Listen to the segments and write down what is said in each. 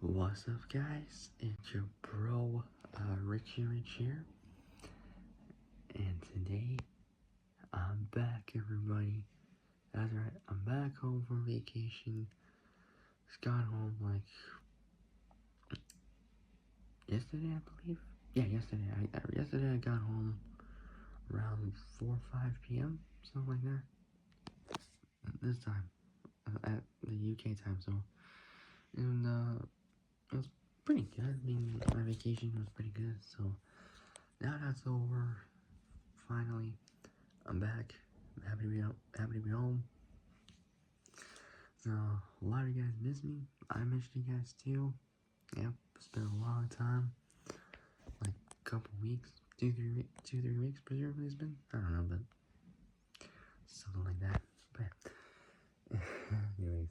What's up, guys? It's your bro, Richie Rich here, and today I'm back, everybody. That's right, I'm back home from vacation. Just got home like yesterday, I believe. Yeah, yesterday. Yesterday I got home around 4 or 5 p.m., something like that. This time at the UK time zone, and it was pretty good. I mean, my vacation was pretty good. So now that's over. Finally, I'm back. I'm happy to be home. So, a lot of you guys miss me. I missed you guys too. Yep, it's been a long time. Like a couple weeks, 2, 3 weeks, presumably it's been. I don't know, but something like that. But, anyways,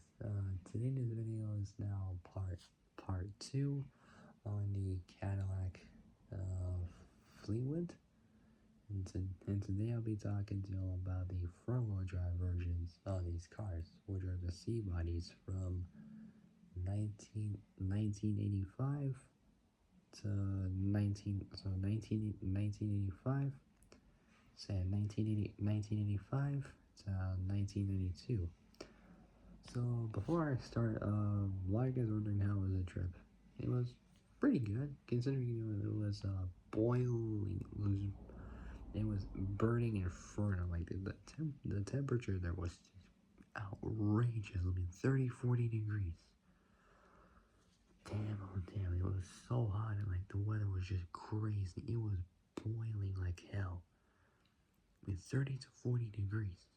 today's video is now part 2 on the Cadillac Fleetwood. And today I'll be talking to you all about the front-wheel drive versions of these cars, which are the C-bodies from 1985 to 1985, say 1985 to 1992. So before I start, a lot of you guys wondering how was the trip. It was pretty good, considering it was boiling. It was burning inferno. Like the temperature there was outrageous. I mean, 30-40 degrees. Damn, oh damn, it was so hot, and like the weather was just crazy. It was boiling like hell. I mean, 30 to 40 degrees.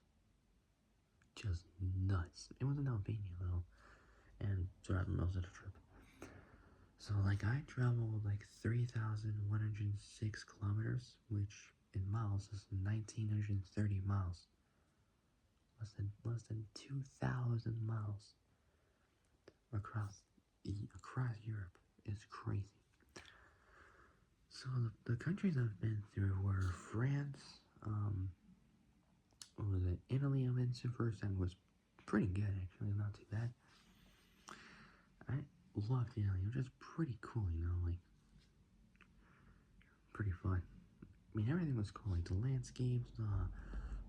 Just nuts. It was in Albania though, and throughout most of the trip. So like I traveled like 3,106 kilometers, which in miles is 1,930 miles. Less than 2,000 miles across Europe. It's crazy. So the countries I've been through were France, what was it? Italy. I went to first time, was pretty good actually, not too bad. I loved Italy. It was just pretty cool, like pretty fun. I mean, everything was cool, like the landscapes, the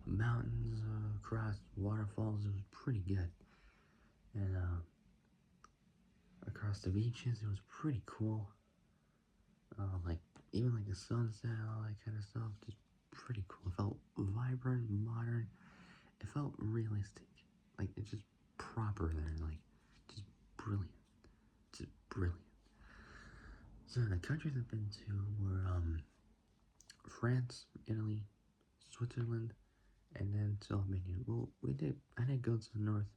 mountains, across waterfalls. It was pretty good, and across the beaches, it was pretty cool. Like even like the sunset, all that kind of stuff, just pretty cool. It felt vibrant, modern. It felt realistic. Like it's just proper there. Like just brilliant, just brilliant. So the countries I've been to were France, Italy, Switzerland, and then to Albania. Well, I did go to North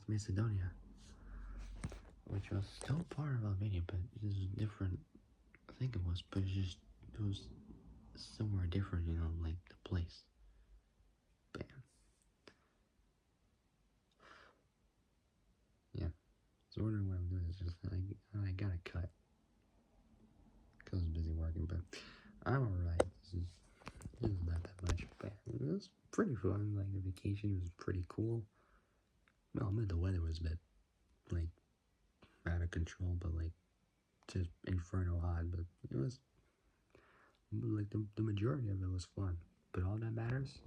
Macedonia, which was still part of Albania, but it was different. I think it was, but it was somewhere different, like the place. Bam. Yeah. So wondering what I'm doing is just I got a cut because I was busy working, but I'm alright. This is not that much, but it was pretty fun. Like the vacation was pretty cool. Well, I mean the weather was a bit like out of control, but like just inferno hot. But it was like the majority of it was fun. But all that matters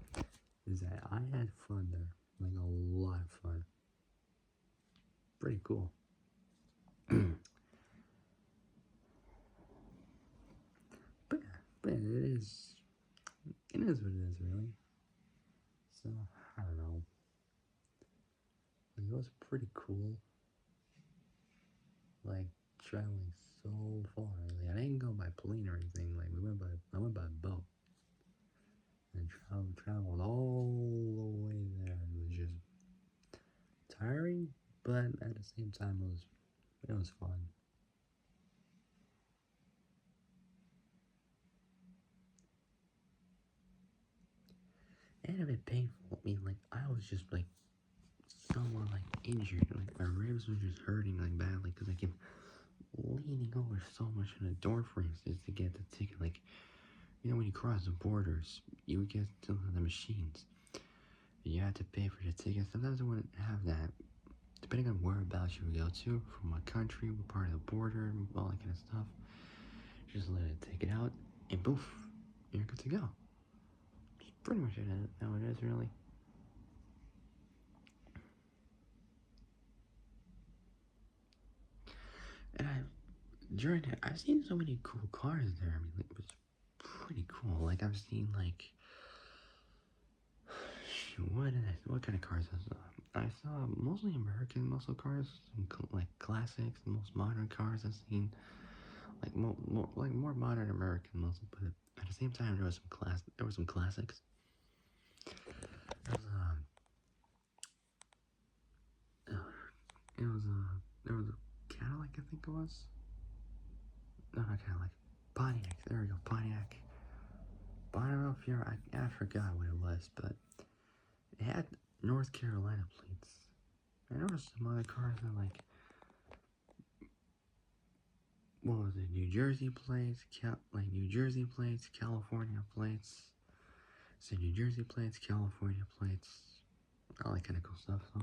is that I had fun there, like a lot of fun. Pretty cool. But it is what it is, really. So I don't know. Like, it was pretty cool. Like traveling so far. Like I didn't go by plane or anything. Like I went by boat and traveled all the way there. It was just tiring, but at the same time it was fun. And a bit painful. I mean, like I was just like somewhat like injured. Like my ribs were just hurting like badly because I kept leaning over so much on the door frames just to get the ticket. Like, when you cross the borders, you would get to the machines. You had to pay for the ticket. Sometimes I wouldn't have that. depending on whereabouts you go to, from what country, what part of the border, all that kind of stuff. Just let it take it out, and poof, you're good to go. It's pretty much it how it is, really. And during it, I've seen so many cool cars there. I mean, like, it was pretty cool. Like, I've seen, like, what kind of cars I saw? I saw mostly American muscle cars, like classics, the most modern cars I've seen. Like more modern American muscle, but at the same time there was some classics. There was there was a Cadillac, I think it was. No, not Cadillac. Pontiac. There we go. Pontiac. Bonneville Fiera. I forgot what it was, but it had North Carolina plates. I noticed some other cars that like, what was it? New Jersey plates, New Jersey plates, California plates. So New Jersey plates, California plates, all that kind of cool stuff. So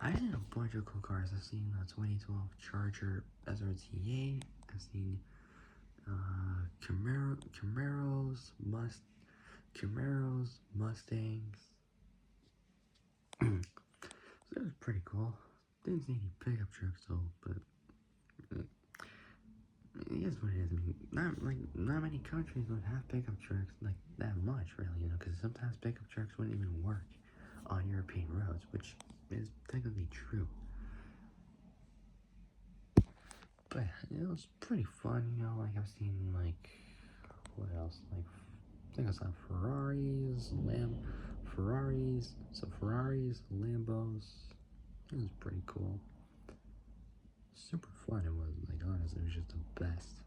I've seen a bunch of cool cars. I've seen the 2012 Charger SRT8. I've seen Camaros, Mustangs. So that was pretty cool. Didn't see any pickup trucks though, but it is what it is. I mean, not many countries would have pickup trucks like that much, really, because sometimes pickup trucks wouldn't even work on European roads, which is technically true. But it was pretty fun, like I've seen like, what else? Like, I think I saw Ferraris, Lambos. It was pretty cool. Super fun it was, like honestly, it was just the best.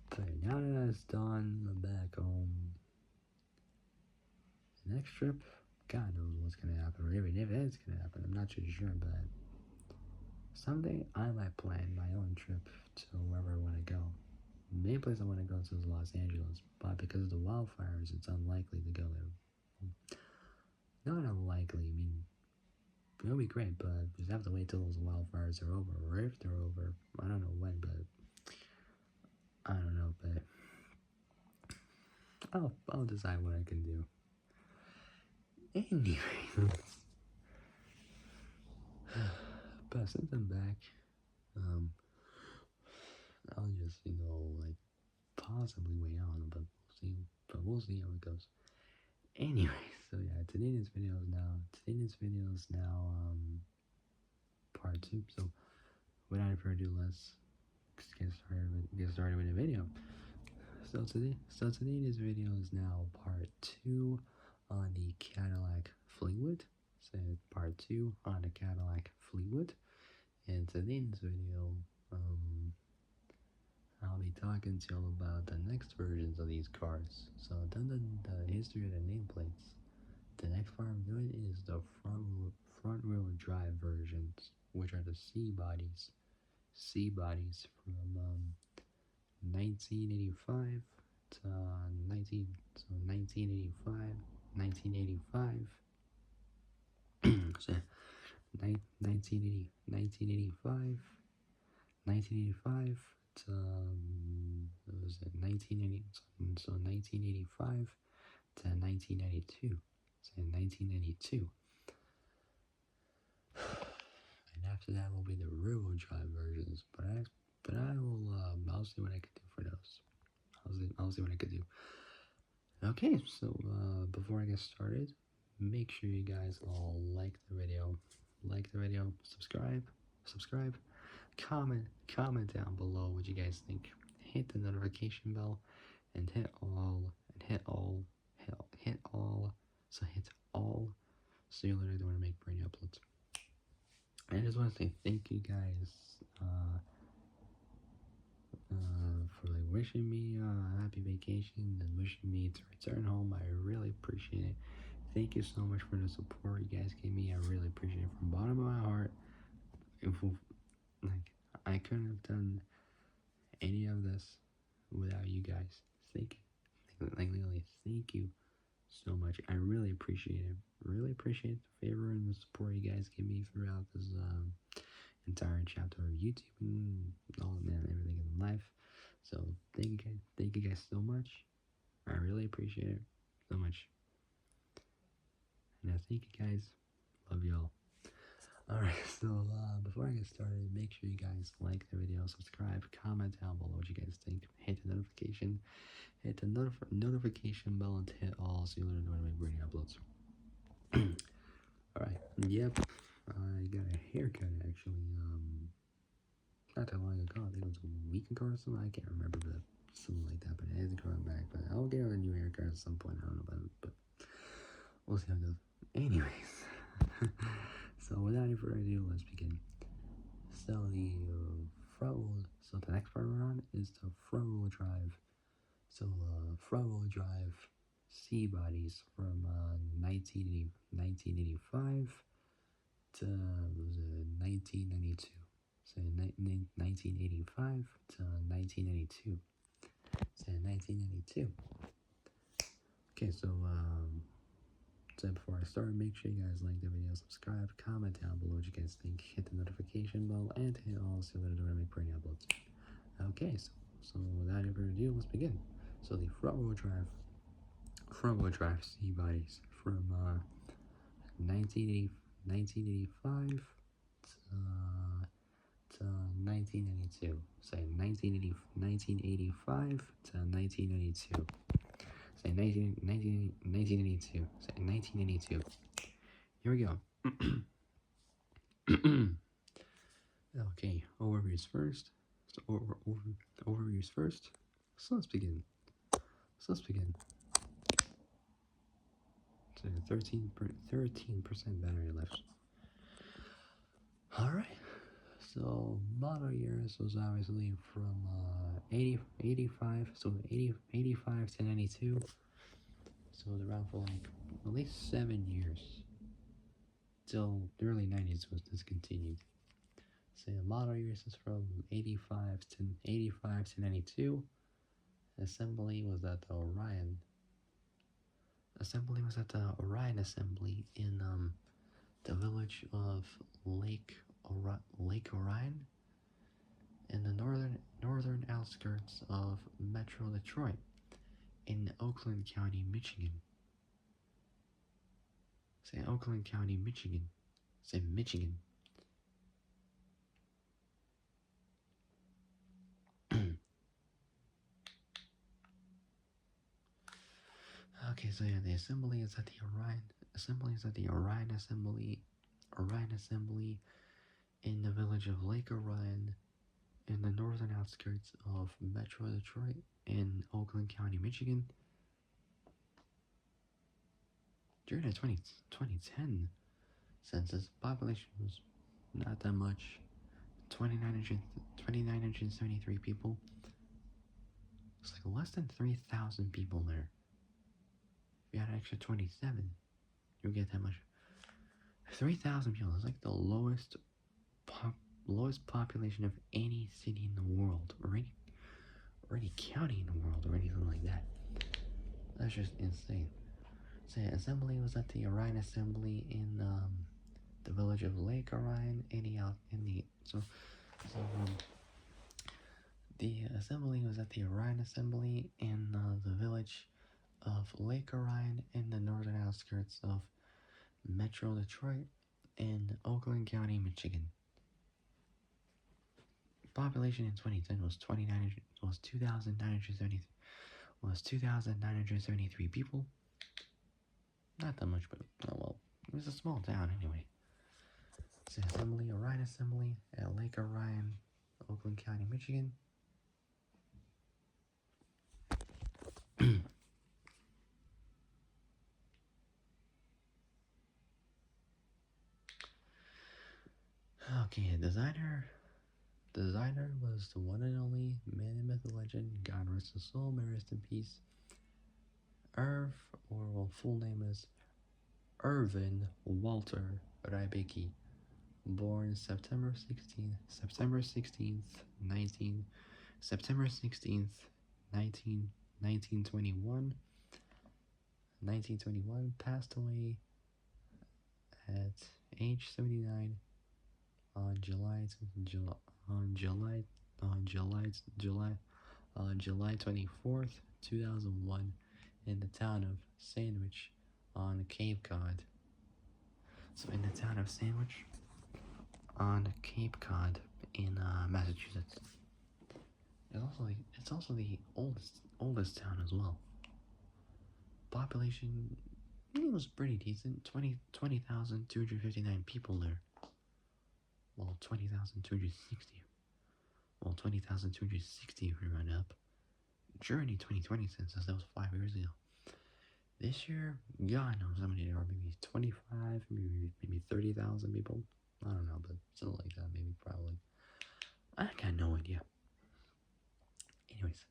But now that it's done, I'm back home. The next trip, God knows what's gonna happen, or even if it's gonna happen, I'm not too sure, but someday I might plan my own trip to wherever I wanna go. The main place I want to go to is Los Angeles, but because of the wildfires, it's unlikely to go there. Not unlikely, I mean, it'll be great, but we just have to wait till those wildfires are over, or if they're over. I don't know when, but I don't know, but I'll decide what I can do. Anyway, but since I'm back, I'll just like possibly wait on, but we'll see how it goes. Anyway, so yeah, today's video is now part 2. So without further ado, let's get started with the video. So today's video is now part 2 on the Cadillac Fleetwood. So part 2 on the Cadillac Fleetwood. And today's video, I'll be talking to you about the next versions of these cars. So other than the history of the nameplates, the next part I'm doing is the front wheel drive versions, which are the C bodies from 1985 to 1985, 1985. So 1980, 1985, 1985 to what was it? 1980. So 1985 to 1992. So 1992. And after that will be the rear-wheel drive versions. But I will I'll see what I can do for those. I'll see what I can do. Okay, so before I get started, make sure you guys all like the video, subscribe, comment down below what you guys think. Hit the notification bell and hit all, so you'll know when I make brand new uploads. I just want to say thank you guys for like wishing me a happy vacation and wishing me to return home. I really appreciate it. Thank you so much for the support you guys gave me. I really appreciate it from the bottom of my heart. Like, I couldn't have done any of this without you guys. Thank you. Like, literally, thank you so much. I really appreciate it. Really appreciate the favor and the support you guys give me throughout this entire chapter of YouTube and all man everything in life. So thank you guys so much. I really appreciate it so much. And I thank you guys. Love y'all. Alright, so before I get started, make sure you guys like the video, subscribe, comment down below what you guys think, hit the notification, hit the notification bell and hit all so you'll know when I bring uploads. Alright, yep, I got a haircut actually, not that long ago, I think it was a week ago or something, I can't remember, but something like that, but it hasn't grown back, but I'll get a new haircut at some point, I don't know about it, but we'll see how it goes. Anyways, so without any further ado, let's begin. So the next part we're on is the front wheel drive. So front wheel drive C bodies from 1985 to 1992. So 1985 to 1992. So 1992. Okay, so before I start, make sure you guys like the video, subscribe, comment down below what you guys think, hit the notification bell, and hit all so that I don't make brand uploads. Okay, so without any further ado, let's begin. So the front wheel drive C bodies from 1985 to 1992. Say 1985 to 1992. Say 1982. Say 1982. Here we go. Okay, overviews first. So overviews first. So let's begin. So 13% battery left. Alright. So model years was obviously from 85, so 85 to 92. So it was around for like at least 7 years. Till the early 90s was discontinued. So the model years is from 85 to 92. Assembly was at the Orion. Assembly assembly in the village of Lake Orion in the northern outskirts of Metro Detroit in Oakland County, Michigan. Say Oakland County, Michigan. Say Michigan. Okay, so yeah, the assembly is at the Orion. Assembly is at the Orion Assembly in the village of Lake Orion in the northern outskirts of Metro Detroit in Oakland County, Michigan. During the 2010 census, population was not that much. 2,973 people. It's like less than 3,000 people there. If you had an extra 27, you'll get that much. 3,000 people is like the lowest population of any city in the world, or any county in the world, or anything like that. That's just insane. So yeah, assembly was at the Orion Assembly in the village of Lake Orion. The assembly was at the Orion Assembly in the village of Lake Orion in the northern outskirts of Metro Detroit in Oakland County, Michigan. Population in 2010 was 2,973 people. Not that much, but oh well, it was a small town anyway. It's an assembly, Orion Assembly at Lake Orion, Oakland County, Michigan. Okay, designer was the one and only man and myth legend, God rest his soul, may rest in peace, full name is Irvin Walter Rybicki, born September 16th, 1921, 1921, passed away at age 79 on on July on July 24th, 2001, in the town of Sandwich on Cape Cod. So in the town of Sandwich on Cape Cod in Massachusetts. It's also the oldest town as well. Population, it was pretty decent. 20,259 people there. Well, 20,260. Well, 20,260 if we round up. During the 2020 census, that was 5 years ago. This year, God knows how many there are. Maybe 25, maybe 30,000 people. I don't know, but something like that, maybe, probably. I got no idea. Anyways.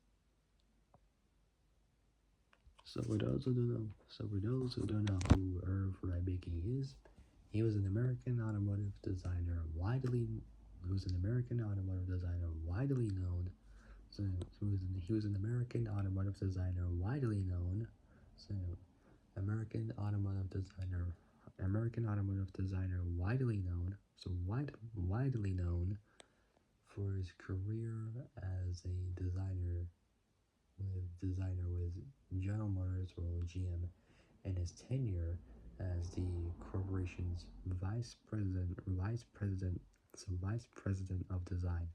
So for those who don't know who Irv Rybicki is, he was an American automotive designer widely known. So he was an American automotive designer widely known. So American automotive designer widely known. So widely known for his career as a designer with General Motors or GM, and his tenure as the corporation's vice president of design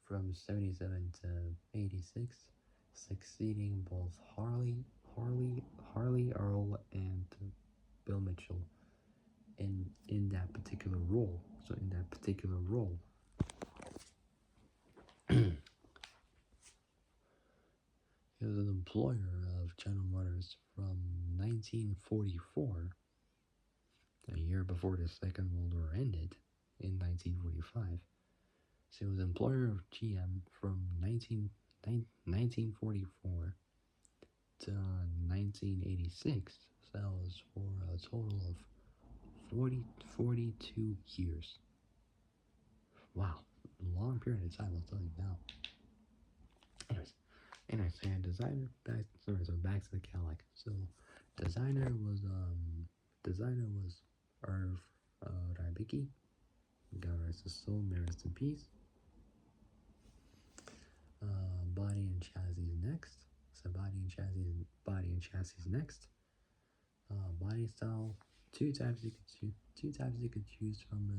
from 77 to 86, succeeding both Harley Earl and Bill Mitchell in that particular role. So in that particular role, he was an employer of General Motors from 1944, a year before the Second World War ended, in 1945. So he was employer of GM from 1944 to 1986. So that was for a total of 42 years. Wow, long period of time, I'll tell you now. Anyways, so yeah, designer. Back to the Cadillac. So designer was Irv Rybicki. God rest his soul, may rest in peace. Body and chassis next. So body and chassis next. Body style. Two types you could choose from.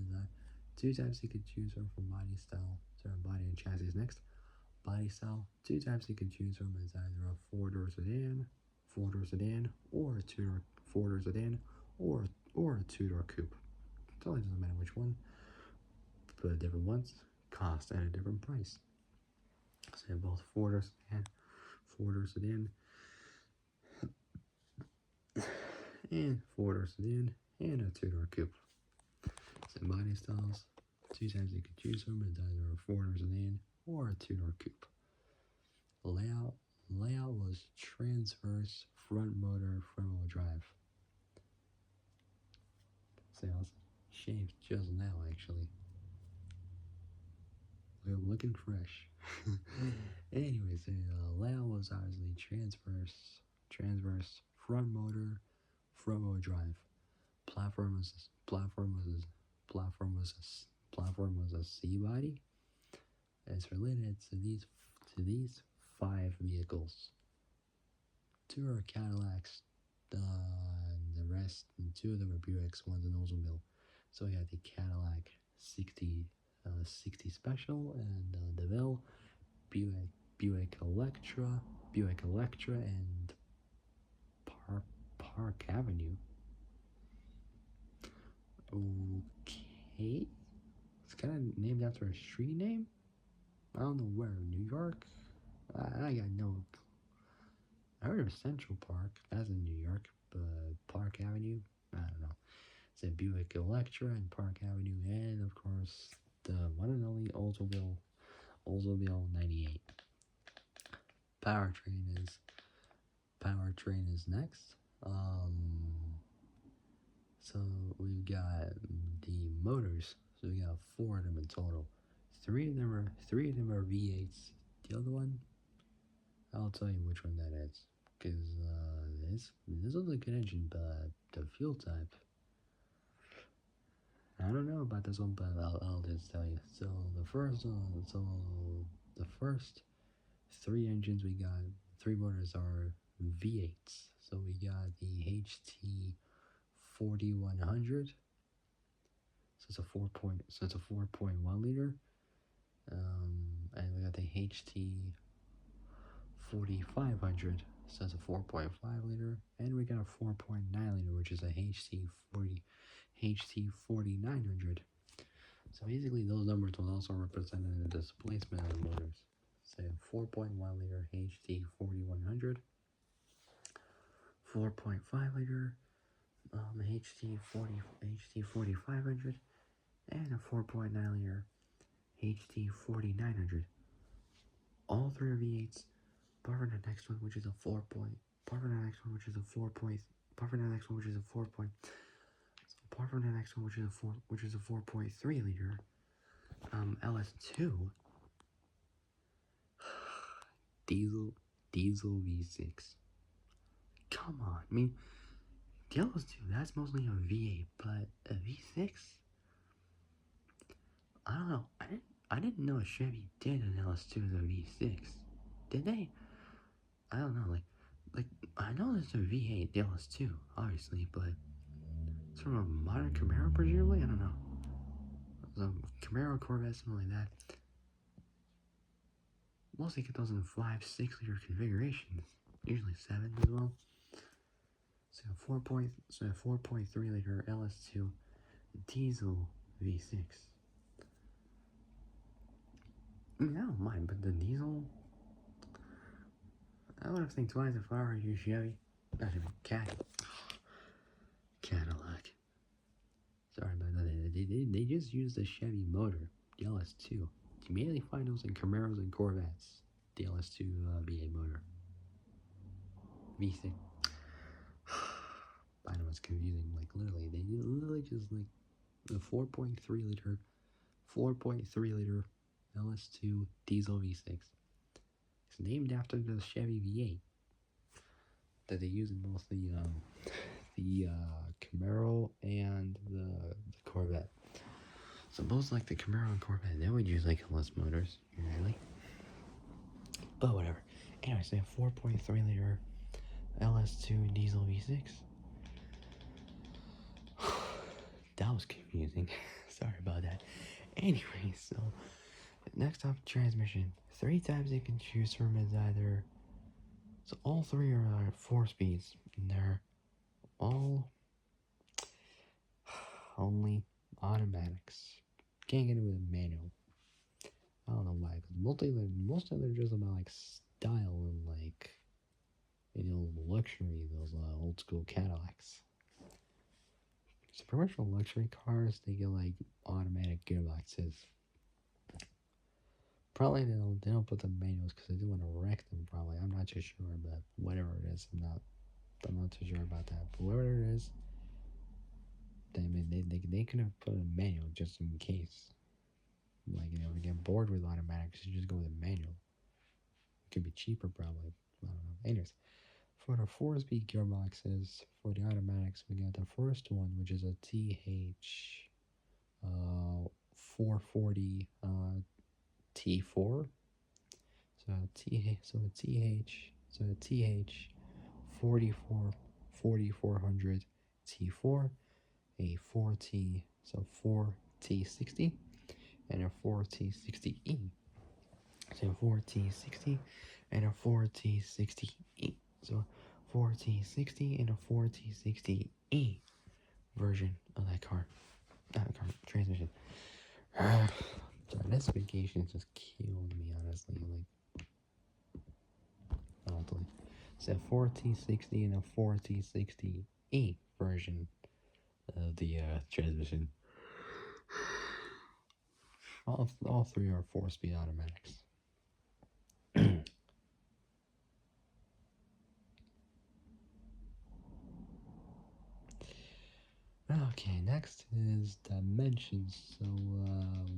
Two types you could choose from body style. So body and chassis next. Body style. Two types you can choose from is either a four-door sedan, or a four-door sedan, or a two-door coupe. It totally doesn't matter which one, but different ones cost at a different price. So both four-door sedan, and four-door sedan, and a two-door coupe. So body styles. Two types you can choose from is either a four-door sedan or a two-door coupe. Layout was transverse front motor front-wheel drive. So I was shaved just now, actually. I'm looking fresh. Anyways, layout was obviously transverse front motor front-wheel drive. Platform was a C body. It's related to these 5 vehicles. 2 are Cadillacs, the rest, and 2 of them are Buicks, one's an Oldsmobile. So we have the Cadillac 60 Special and DeVille, Buick Electra, and Park Avenue. Okay, it's kind of named after a street name. I don't know where. New York. I got no. I heard of Central Park. That's in New York, but Park Avenue. I don't know. It's a Buick Electra and Park Avenue, and of course the one and only Oldsmobile 98. Powertrain is next. So we've got the motors. So we got 4 of them in total. Three of them are V8s. The other one, I'll tell you which one that is, because this was a good engine, but the fuel type, I don't know about this one, but I'll just tell you. So the first three engines we got, three motors are V8s. So we got the HT 4100. So it's a 4.1 liter. And we got the HT 4500. So it's a 4.5 liter, and we got a 4.9 liter, which is a HT 4900. So basically, those numbers will also represent the displacement of the motors. Say a 4.1 liter HT 4100, 4.5 liter HT 4500, and a 4.9 liter HT 4900. All three are V8s. Apart from the next one, which is a 4 point. Apart from the next one, which is a 4 point. Apart from the next one, which is a 4 point. So apart from the next one, which is a 4.3 liter LS2 diesel V6. Come on, I mean, the LS2, that's mostly a V8, but a V6. I don't know. I didn't know Chevy did an LS2 as a V6. Did they? I don't know. Like I know there's a V8 the LS2, obviously, but it's from a modern Camaro, presumably. I don't know. The Camaro, Corvette, something like that. Mostly get those in 5, 6 liter configurations. Usually 7 as well. So a 4.3 liter LS2 diesel V6. I mean, I don't mind, but the diesel, I would have think twice if I were you, Chevy. Not even Cadillac. Sorry about that. They just used the Chevy motor, the LS2. You mainly find those in Camaros and Corvettes. The LS2 V8 motor. V6. I know it's confusing. Like literally, they literally just like the 4.3 liter LS2 diesel V6. It's named after the Chevy V8 that they use in both the Camaro and the Corvette. So both like the Camaro and Corvette, they would use like LS motors usually. But whatever. Anyway, so 4.3 liter LS2 diesel V6. That was confusing. Sorry about that. Anyway, so next up, transmission. 3 times you can choose from is either. So all 3 are 4 speeds, and they're all only automatics. Can't get it with a manual. I don't know why, because most of them are just about like style and like, luxury, those old school Cadillacs. So pretty much all luxury cars, they get like automatic gearboxes. Probably they don't put the manuals because they do want to wreck them. Probably, I'm not too sure, but whatever it is, I'm not too sure about that. But whatever it is, they could have put a manual just in case. Like, we get bored with automatics, you just go with a manual. It could be cheaper, probably. I don't know. Anyways, for the 4-speed gearboxes, for the automatics, we got the first one, which is a TH 440 T4. So a TH 4400 T4, a 4T, so 4T60, and a 4T60E. So 4T60 and a 4T60E. So 4T60 and a 4T60E version of that car. Transmission. Sorry, this vacation just killed me, honestly. Honestly. It's a 4T60 and a 4T60E version of the transmission. All 3 are 4-speed automatics. Okay, next is dimensions. So,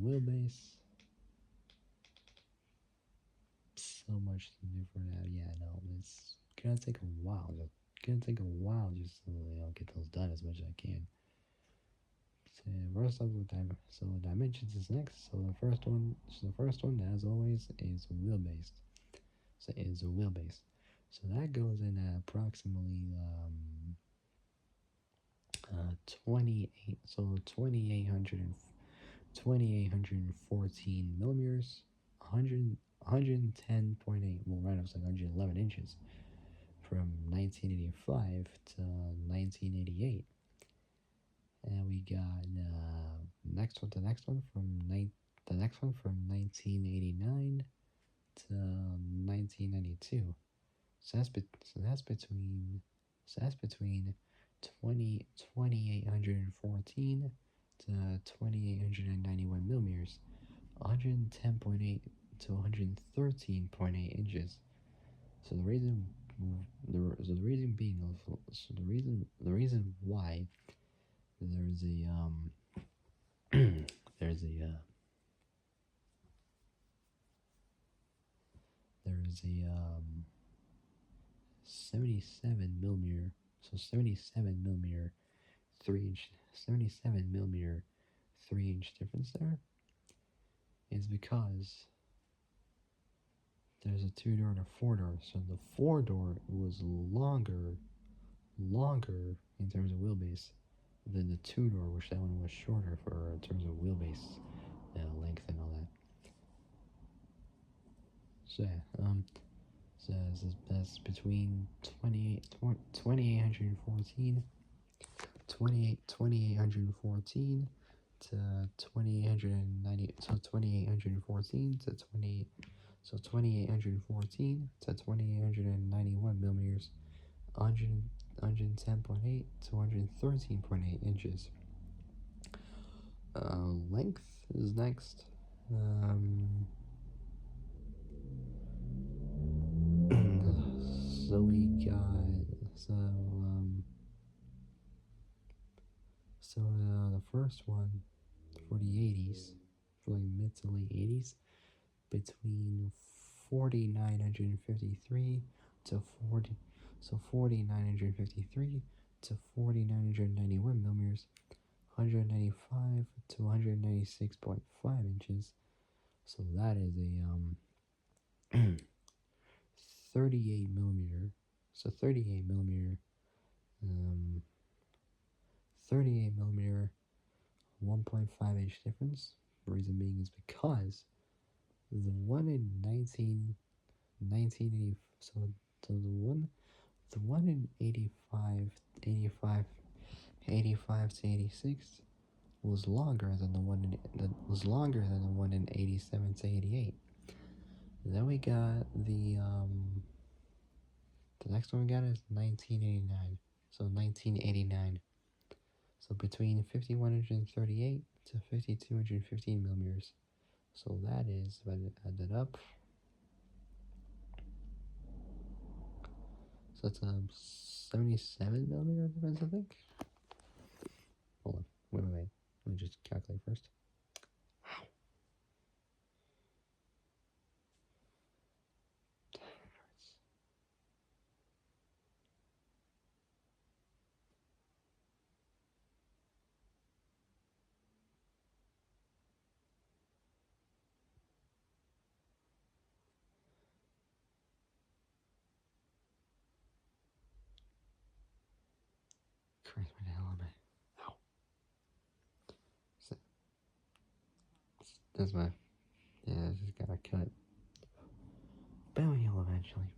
wheelbase. So much to do for that. Yeah, no, it's gonna take a while to gonna take a while just to get those done as much as I can. So first up with so dimensions is next. So the first one, as always, is wheelbase. So is a wheelbase. So that goes in at approximately 28. So 2814 millimeters, 110.8. Well, right, it was like 111 inches from 1985 to 1988. And we got the next one from 1989 to 1992. So that's between 2814 to 2891 millimeters, 110.8 to 113.8 inches. So the reason so the reason being so the reason why there's a there's a there's a 77 millimeter, so 77 millimeter 3 inch 77 millimeter 3 inch difference there is because there's a 2-door and a 4-door. So the 4-door was longer in terms of wheelbase than the 2-door, which that one was shorter for in terms of wheelbase length and all that. So yeah, so that's between 2814 to 2890, so 2814 to 2891 millimeters, 110.8 to 113.8 inches. Length is next. So we got the first one for the 80s, for like mid to late 80s, between 4953 to 4953 to 4991 millimeters, 195 to 196.5 inches. So that is a 38 millimeter. So 38 millimeter, 1.5 inch difference. The reason being is because the one in 1980, so the one in 85 to 86 was longer than the one in 87 to 88. Then we got the next one we got is 1989. So 1989. So between 5138 to 5215 millimeters. So that is, if I add that up, so it's a 77 millimeter difference, I think. Hold on, wait. Let me just calculate first. Christ, where the hell am I? Ow. So, that's my, yeah, I just got a cut. But I'll heal eventually.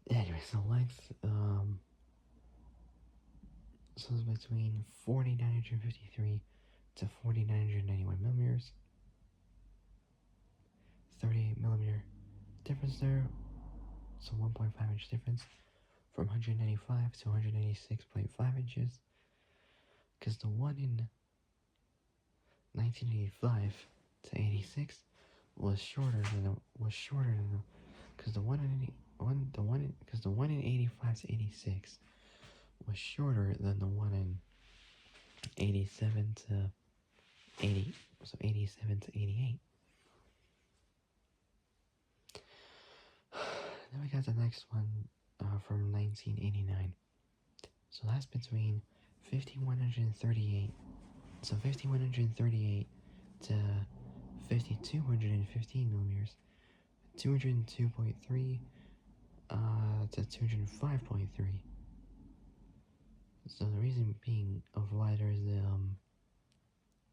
Anyway, so length, so it's between 4953 to 4991 millimeters, 38 millimeter difference there, so 1.5 inch difference from 195 to 196.5 inches, because the one in 1985 to 86 was shorter than because the one in 85 to 86 was shorter than the one in 87 to 80, so 87 to 88. Then we got the next one, from 1989. So that's between 5138. So 5138 to 5215 millimeters. 202.3 to 205.3. So the reason being of why there's the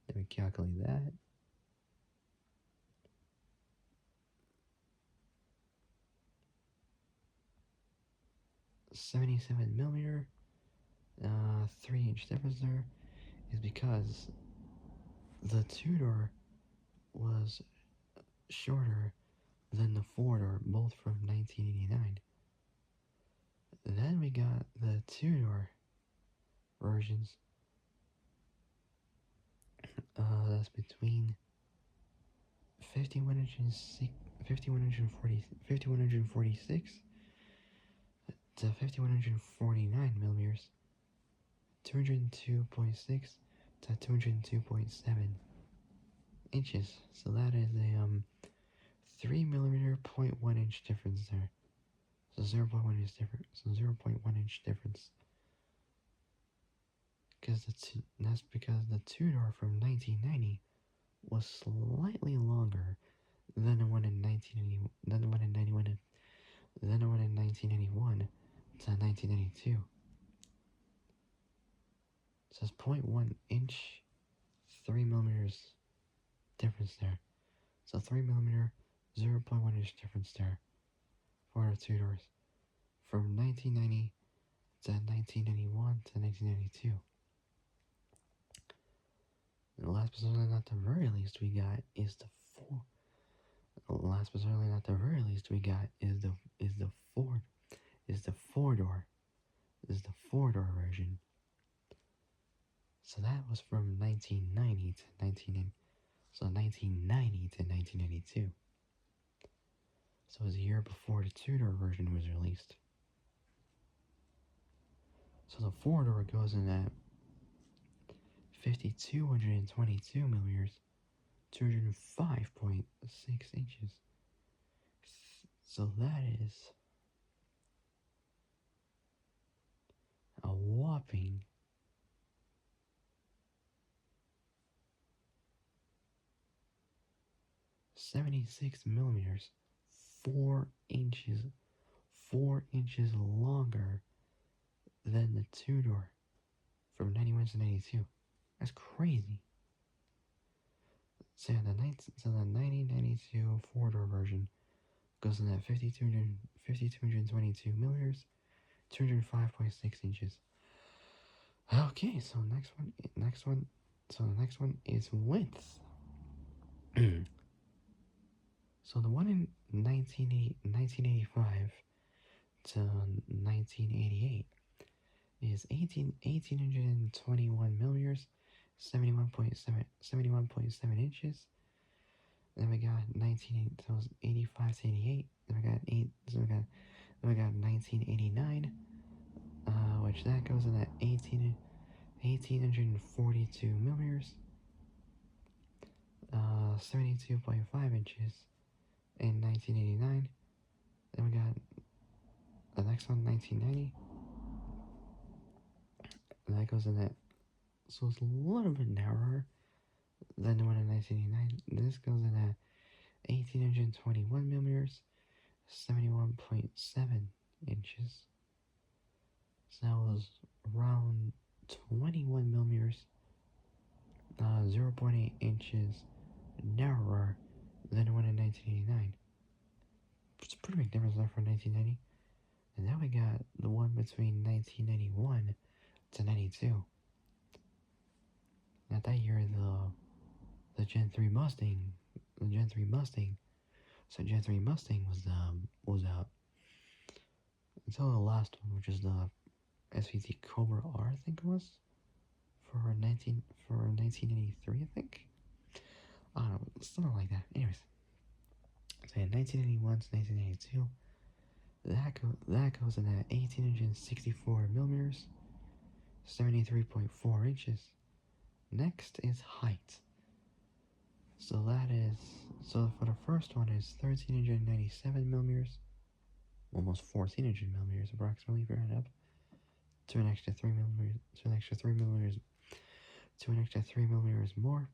let me calculate that. 77 millimeter, 3-inch difference there is because the two-door was shorter than the four-door, both from 1989. Then we got the two-door versions. That's between 5146 to 5149 millimeters, 202.6 to 202.7 inches. So that is a 3 millimeter 0.1 inch difference there. So 0.1 is different. So 0.1 inch difference. That's because the two-door from 1990 was slightly longer than the one in 1980, than the one in 91, than the one in 1991 to 1992. So it's 0.1 inch, 3 millimeters difference there. So 3 millimeter, 0.1 inch difference there for the two doors from 1990 to 1991 to 1992. And last but certainly not the very least we got is the four. Last but certainly not the very least we got is the four door. Is the four-door version. So that was from 1990 to 1992. So it was a year before the two-door version was released. So the four-door goes in at 5,222 millimeters, 205.6 inches. So that is a whopping 76 millimeters, 4 inches longer than the two-door from 91 to 92. That's crazy. So the 1992 four-door version goes in at 5,222 millimeters, 205.6 inches. Okay, so the next one is width. So the one in 1985 to 1988 is 1821 millimeters, 71.7 inches. Then we got 85 to 88. Then we got 1989, which that goes in at 1842 millimeters, 72.5 inches in 1989. Then we got the next one, 1990. And that goes in at, so it's a little bit narrower than the one in 1989. This goes in at 1821 millimeters, 71.7 inches. So that was around 21 millimeters, 0.8 inches narrower than the one in 1989. It's a pretty big difference there for 1990. And then we got the one between 1991 to 92. Now that year, the Gen 3 Mustang, so Gen 3 Mustang was out until the last one, which is the SVT Cobra R, I think it was, for 1983, I think. I don't know, something like that. Anyways, so in 1981 to 1982, that goes in at 1864 millimeters, 73.4 inches. Next is height. So for the first one is 1397 millimeters, almost 1400 millimeters approximately if you round up to an extra 3 millimeters, to an extra 3 millimeters, to an extra 3 millimeters more.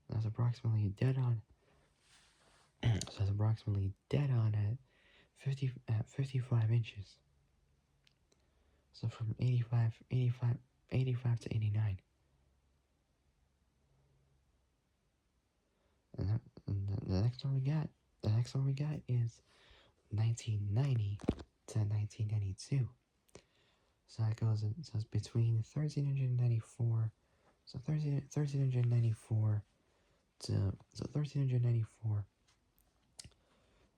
That's approximately dead on. So that's approximately dead on at 55 inches. So from 85 to 89. And the next one we got is 1990 to 1992. So that goes, so it's between 1394, so 1394 to, so 1394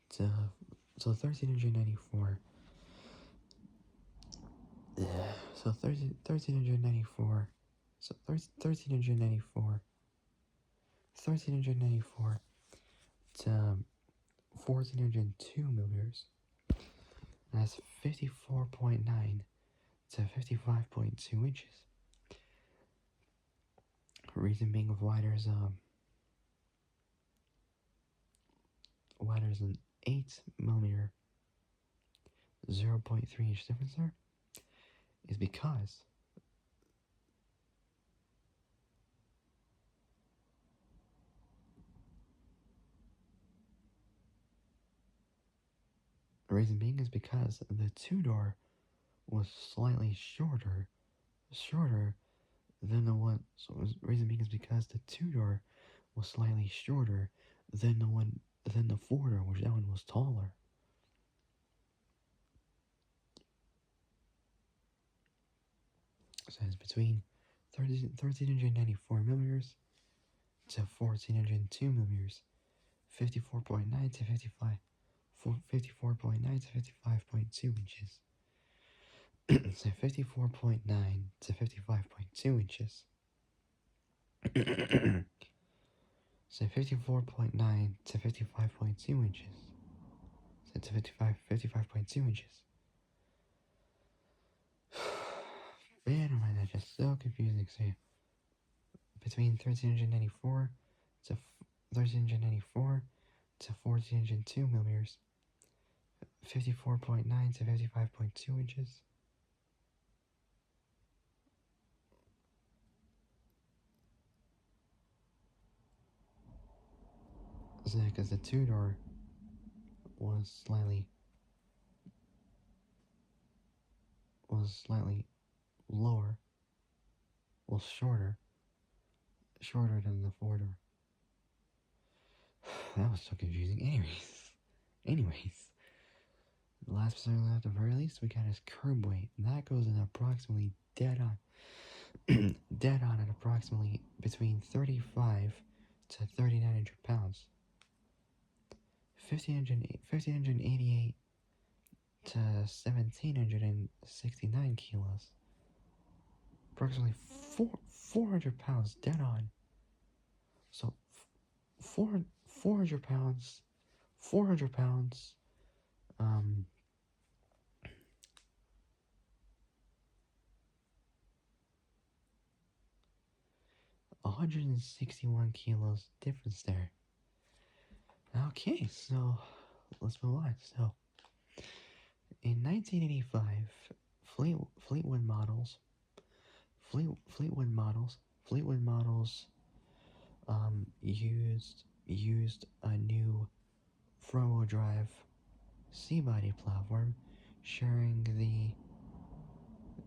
to, so 1394, so 1394, so 1394, 1394 to 1402 millimeters. That's 54.9 to 55.2 inches. Reason being of why there's an 8 millimeter 0.3 inch difference there is because the reason being is because the two-door was slightly shorter than the one. So the reason being is because the two-door was slightly shorter than the four-door, which that one was taller. So it's between 1394 millimeters to 1402 millimeters, 54.9 to 55, 54.9 to 55.2 inches. So 54.9 to 55.2 inches. So 54.9 to 55.2 inches. So to 55.2 inches. Man, oh that's just so confusing. So between 1394 to 1394 to 1402 millimeters, 54.9 to 55.2 inches. So because the two-door was slightly lower, well shorter than the four-door. That was so confusing. Anyways, the last percent at the very least we got is curb weight, and that goes in approximately dead on, dead on at approximately between 35 to 3,900 pounds. 1,588 to 1,769 kilos. Approximately 400 pounds dead on. So 400 pounds, 400 pounds, 161 kilos difference there. Okay, so let's move on. So in 1985, Fleetwood models used a new front-wheel drive C-body platform, sharing the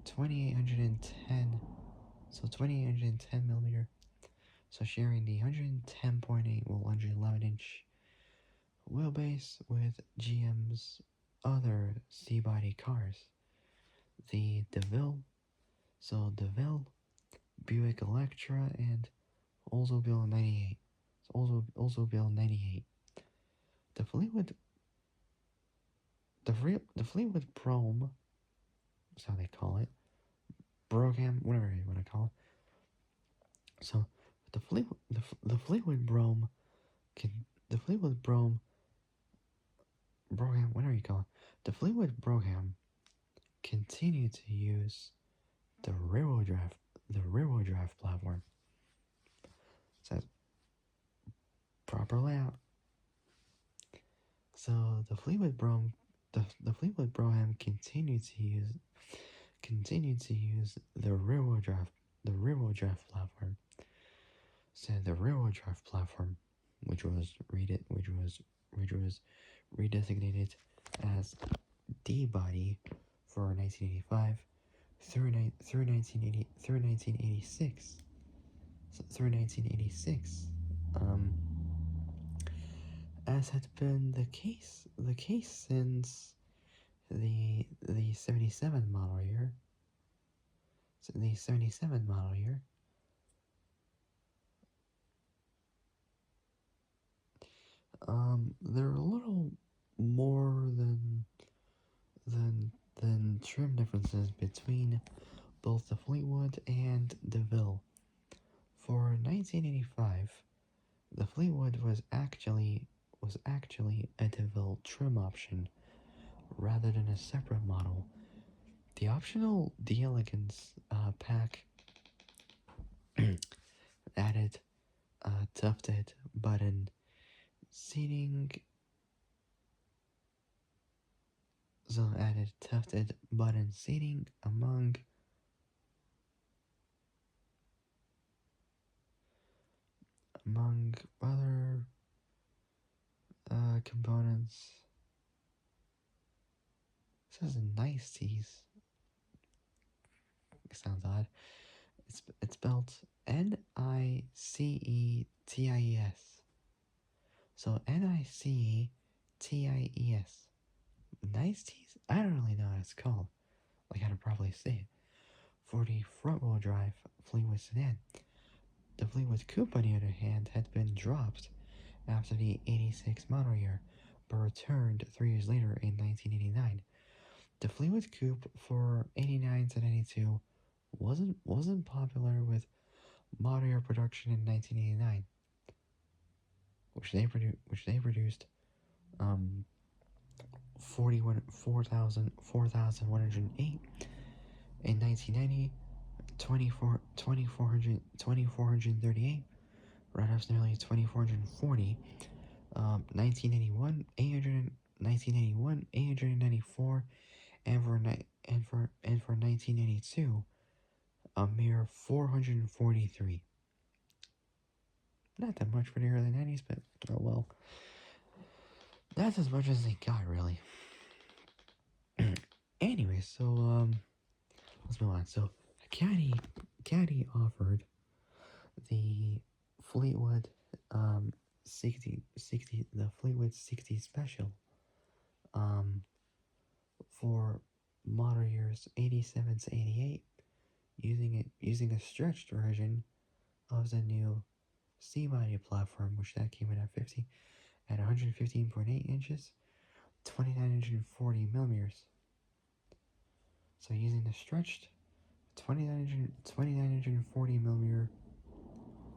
2810 millimeter. So sharing the 110.8 well 111 inch wheelbase with GM's other C-body cars, the DeVille, Buick Electra, and Oldsmobile 98. So Oldsmobile 98. The Fleetwood Brougham, that's how they call it, Brougham, whatever you want to call it. So the Fleetwood Brougham Brougham, whatever you call it, the Fleetwood Brougham continued to use the rear-wheel drive platform. So that's proper layout. So the Fleetwood Brougham the Fleetwood Brougham continued to use the rear-wheel drive platform. So the rear-wheel drive platform, which was redesignated as D body for 1985 through 1986 through 1986, um, as had been the case since the 77 model year. So the 77 model year, there are a little more than trim differences between both the Fleetwood and DeVille. For 1985, the Fleetwood was actually a DeVille trim option rather than a separate model. The optional D Elegance pack added tufted button seating. So added tufted button seating among other components. It says niceties. It sounds odd. It's spelled Niceties. So Niceties. Niceties? I don't really know how it's called. Like how to properly say it. For the front-wheel drive Fleetwood sedan, the Fleetwood Coupe, on the other hand, had been dropped after the 86 model year, but returned 3 years later in 1989. The Fleetwood Coupe for 89 to 92 wasn't popular with model year production in 1989, which they produced 4,108 in 1990, 2,438, right up to nearly 2,440. 1981, 894, and for 1982, a mere 443. Not that much for the early 90s, but oh well. That's as much as they got, really. Anyway, so let's move on. So Caddy offered the Fleetwood 60 the Fleetwood 60 special for model years 87 to 88, using a stretched version of the new C-body platform, which that came in at 115.8 inches, 2,940 millimeters. So using the stretched 2,940 millimeter,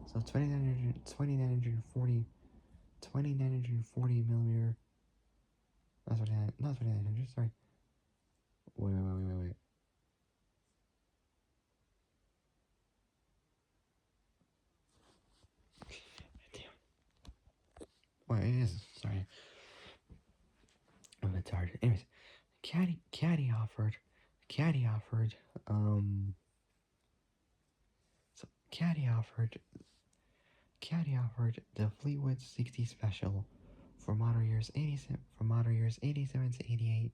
so 2,940 millimeter. Not 2,900. Sorry. Wait. Damn. Well, it is. Sorry. I'm a bit tired. Anyways, Caddy offered, so Caddy offered the Fleetwood 60 special for model years 87 to 88,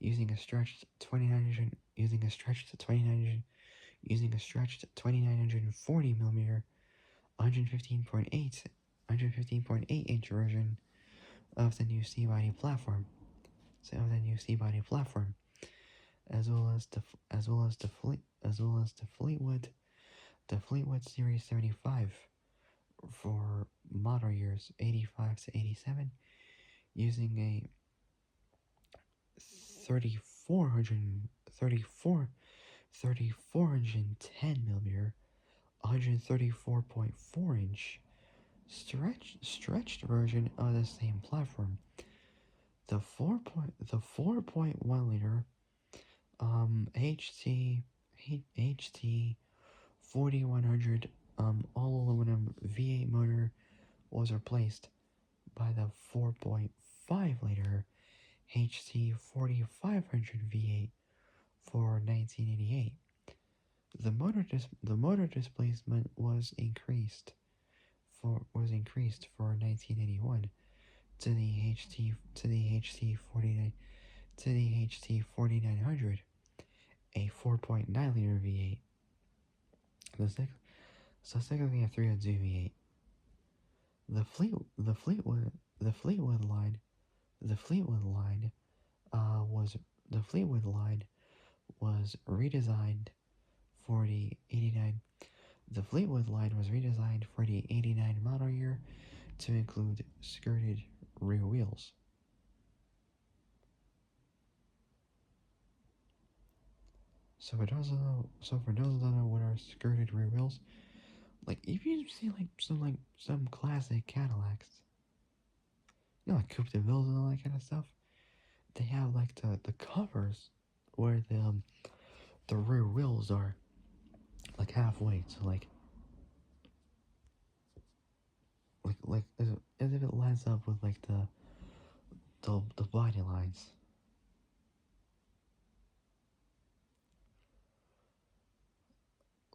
using a stretched 2,940 millimeter, 115.8 inch version of the new C-body platform. As well as the Fleetwood Series 75 for model years 85 to 87, using a 3,410 millimeter, 134.4 inch stretched version of the same platform. The 4.1 liter HT 4100 all aluminum V8 motor was replaced by the 4.5 liter HT 4500 V8 for 1988. The motor displacement was increased for 1981 to the HT 49 to the HT 4900, a 4.9 liter V8. So technically a 302 V8. The Fleetwood line the Fleetwood line was the Fleetwood line was redesigned for the 89. The Fleetwood line was redesigned for the 89 model year to include skirted rear wheels. So for those who don't know what are skirted rear wheels, like if you see some classic Cadillacs, you know, like Coupe de Villes and all that kind of stuff, they have like the covers where the rear wheels are like halfway, so like as if it lines up with like the body lines.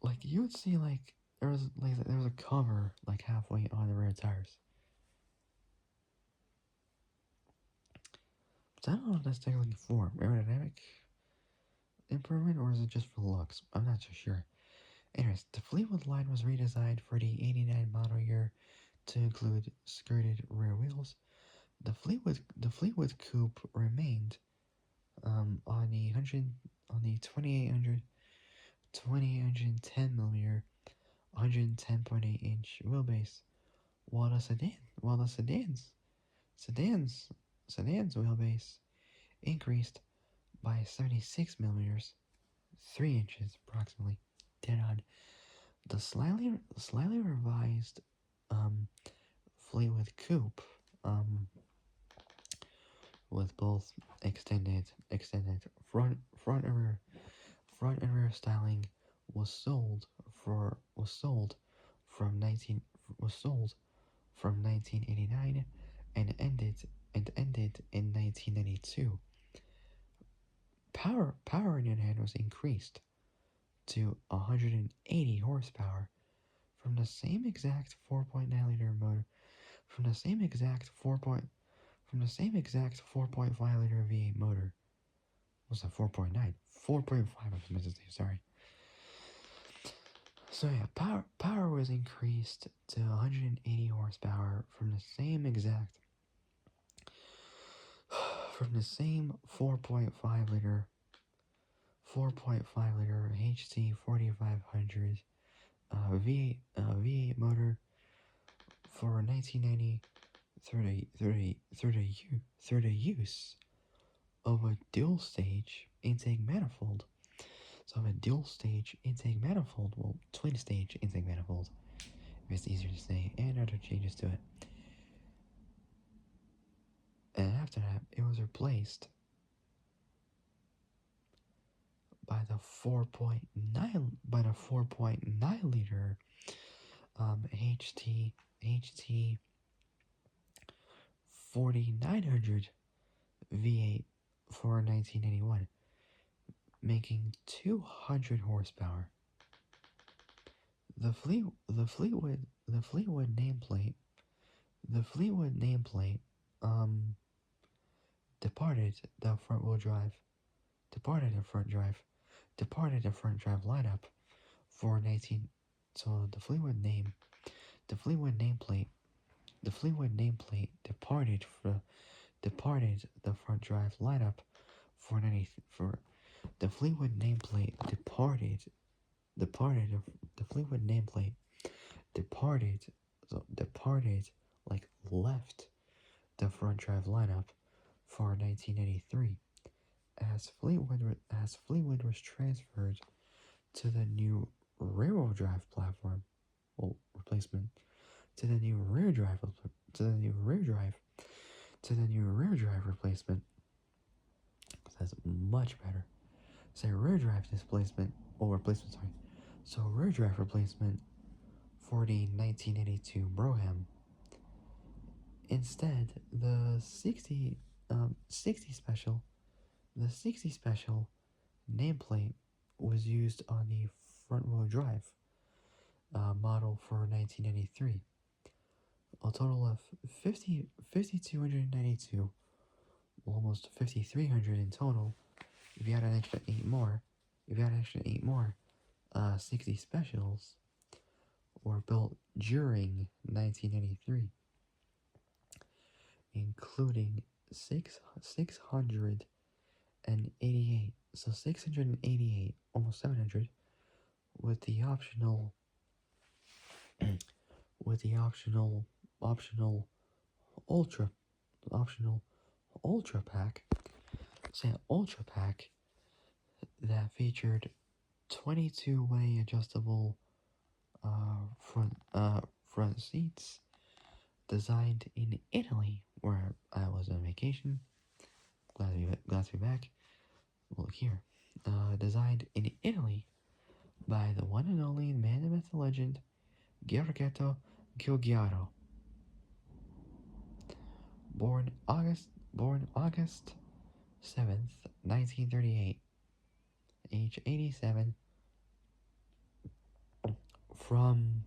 Like you would see there was a cover like halfway on the rear tires. So I don't know what that's technically for, aerodynamic improvement, or is it just for looks? I'm not so sure. Anyways, the Fleetwood line was redesigned for the 89 model year to include skirted rear wheels. The Fleetwood coupe remained on the 2810 millimeter 110.8-inch wheelbase, while the sedan's wheelbase increased by 76 millimeters 3 inches approximately, dead on. The slightly revised Fleetwood coupe with both extended front and rear styling was sold from 1989 and ended in 1992. Power in hand was increased to 180 horsepower from the same exact 4.9 liter motor from the same exact 4.5 liter V8 motor. Was that 4.9? 4.5 I was meant to say, sorry. So yeah, power was increased to 180 horsepower from the same 4.5 liter HT 4500 V8 motor for 1990 through the use of a dual stage intake manifold. So a dual stage intake manifold, well, twin stage intake manifold, if it's easier to say, and other changes to it. And after that, it was replaced by the 4.9 liter HT 4900 V8 for 1981, making 200 horsepower. The Fleetwood nameplate departed the front drive lineup for 19. So the Fleetwood nameplate departed the front drive lineup for 90 for the Fleetwood nameplate departed the Fleetwood nameplate departed like left the front drive lineup for 1983 as Fleetwood was transferred to the new rear-wheel drive platform, well, replacement, to the new rear drive replacement. That's much better. Say rear drive displacement, or replacement, sorry. So rear drive replacement for the 1982 Brougham. Instead, the 60 Special. The 60 Special nameplate was used on the front-wheel drive model for 1993. A total of 5,292, almost 5,300 in total. If you had an extra 8 more, 60 Specials were built during 1993, including 688, so 688, almost 700, with the optional optional ultra optional ultra pack, say ultra pack, that featured 22-way adjustable front seats, designed in Italy, where I was on vacation. Glad to be back. Look here. Designed in Italy by the one and only man and myth legend, Giorgetto Giugiaro. Born August 7th, 1938, age 87, from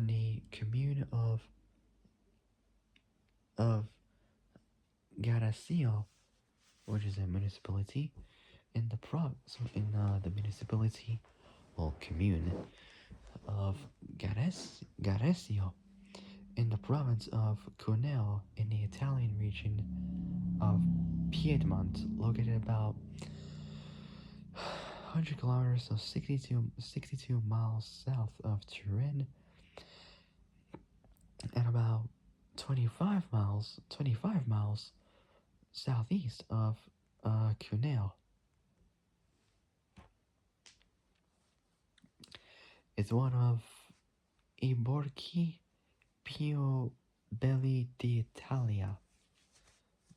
the commune of Garasio, which is a municipality in the municipality, well, commune of Garesio in the province of Cuneo in the Italian region of Piedmont, located about 100 kilometers, so 62 miles south of Turin, and about 25 miles southeast of Cuneo. It's one of I borghi più belli d'Italia,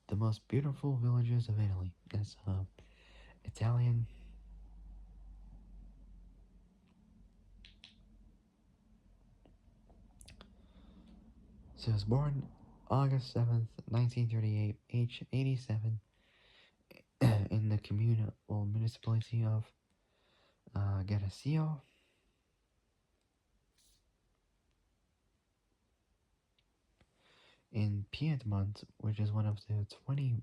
the most beautiful villages of Italy. That's Italian. So he was born August 7th, 1938, age 87, in the municipality of Garasio. In Piedmont, which is one of the 20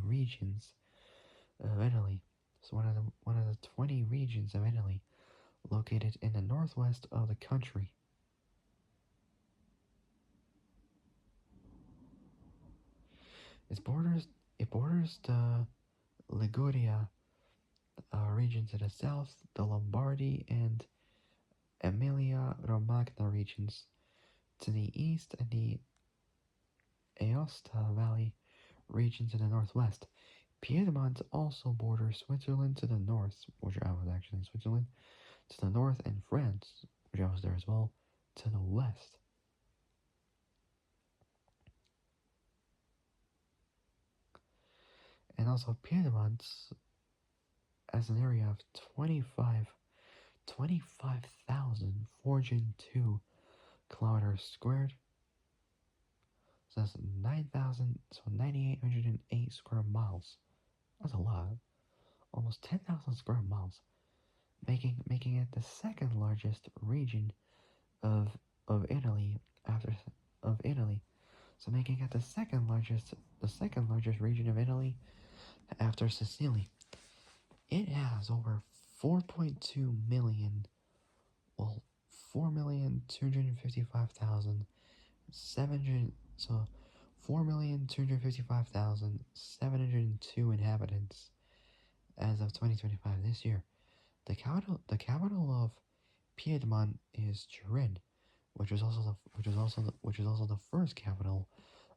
regions of Italy. So one of the 20 regions of Italy, located in the northwest of the country. It borders the Liguria region to the south, the Lombardy and Emilia-Romagna regions to the east, and the Aosta Valley region to the northwest. Piedmont also borders Switzerland to the north, which I was actually in Switzerland, to the north, and France, which I was there as well, to the west. And also Piedmont has an area of 25,402 kilometers squared. So that's 9,808 square miles. That's a lot. Almost 10,000 square miles, making it the second largest region of Italy So making it the second largest region of Italy after Sicily. It has over 4.2 million, well, 4,255,700, so 4,255,702 inhabitants as of 2025 this year. The capital of Piedmont is Turin, which is also the first capital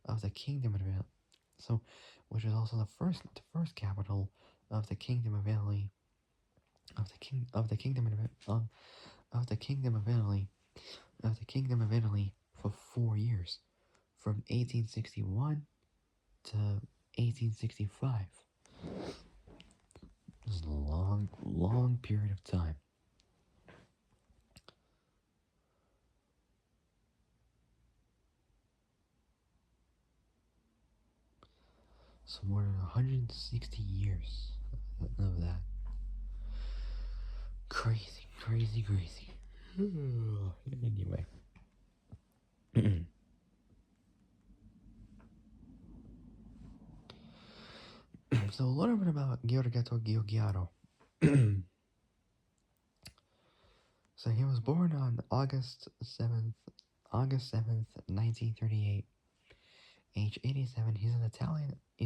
of the Kingdom of Italy. So, which is also the first capital of the Kingdom of Italy, of the Kingdom of Italy for 4 years, from 1861 to 1865. This is a long period of time. So more than 160 years of that. Crazy, crazy, crazy. Anyway. So a little bit about Giorgetto Giugiaro. So he was born on August 7th, 1938. Age 87. He's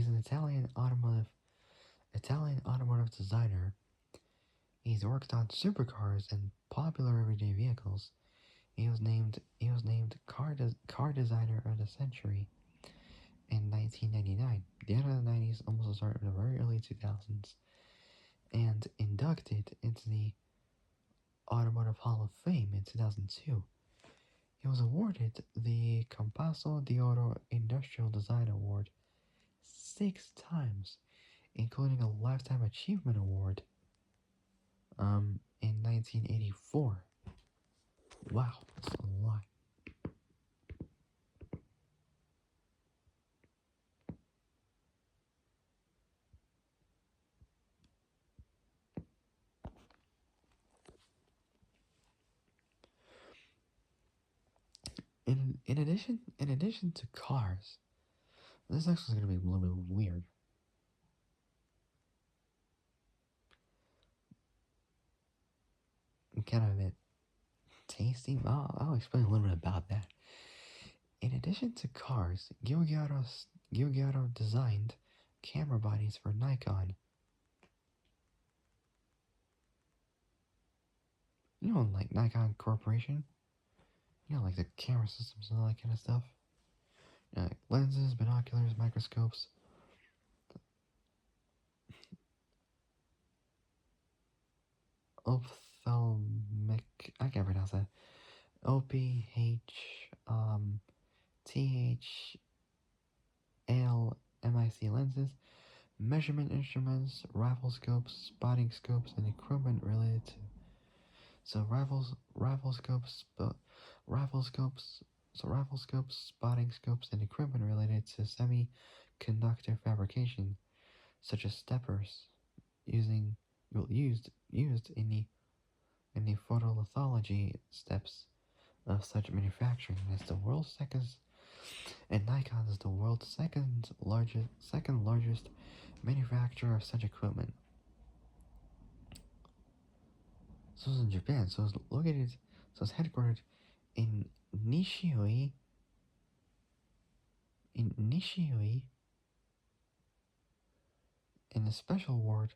an Italian automotive designer. He's worked on supercars and popular everyday vehicles. He was named car designer of the century in 1999. The end of the 90s, almost the start of the very early 2000s, and inducted into the Automotive Hall of Fame in 2002. He was awarded the Compasso d'Oro Industrial Design Award 6 times, including a Lifetime Achievement Award in 1984. Wow, that's a lot. In addition to cars, this actually is gonna be a little bit weird. Kind of a bit tasty. I'll explain a little bit about that. In addition to cars, Giugiaro designed camera bodies for Nikon. You know, like Nikon Corporation. You know, like the camera systems and all that kind of stuff. You know, like lenses, binoculars, microscopes. Ophthalmic. I can't pronounce that. OPH. THLMIC lenses, measurement instruments, rifle scopes, spotting scopes, and equipment related to rifle scopes, spotting scopes, and equipment related to semiconductor fabrication, such as steppers, used in the photolithology steps of such manufacturing. As the world's second, and Nikon is the world's second largest manufacturer of such equipment. So it's in Japan. It's headquartered in Nishioi, in a special ward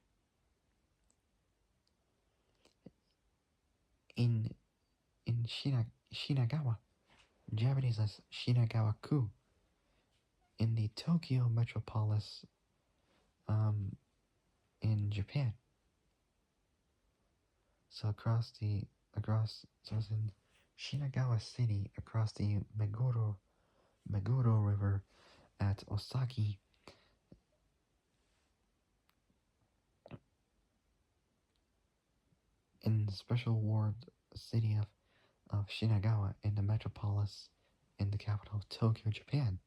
in Shinagawa, Japanese as Shinagawa-ku, in the Tokyo metropolis, in Japan. So it's in Shinagawa City, across the Meguro River at Osaki, in the special ward city of Shinagawa, in the metropolis, in the capital of Tokyo, Japan.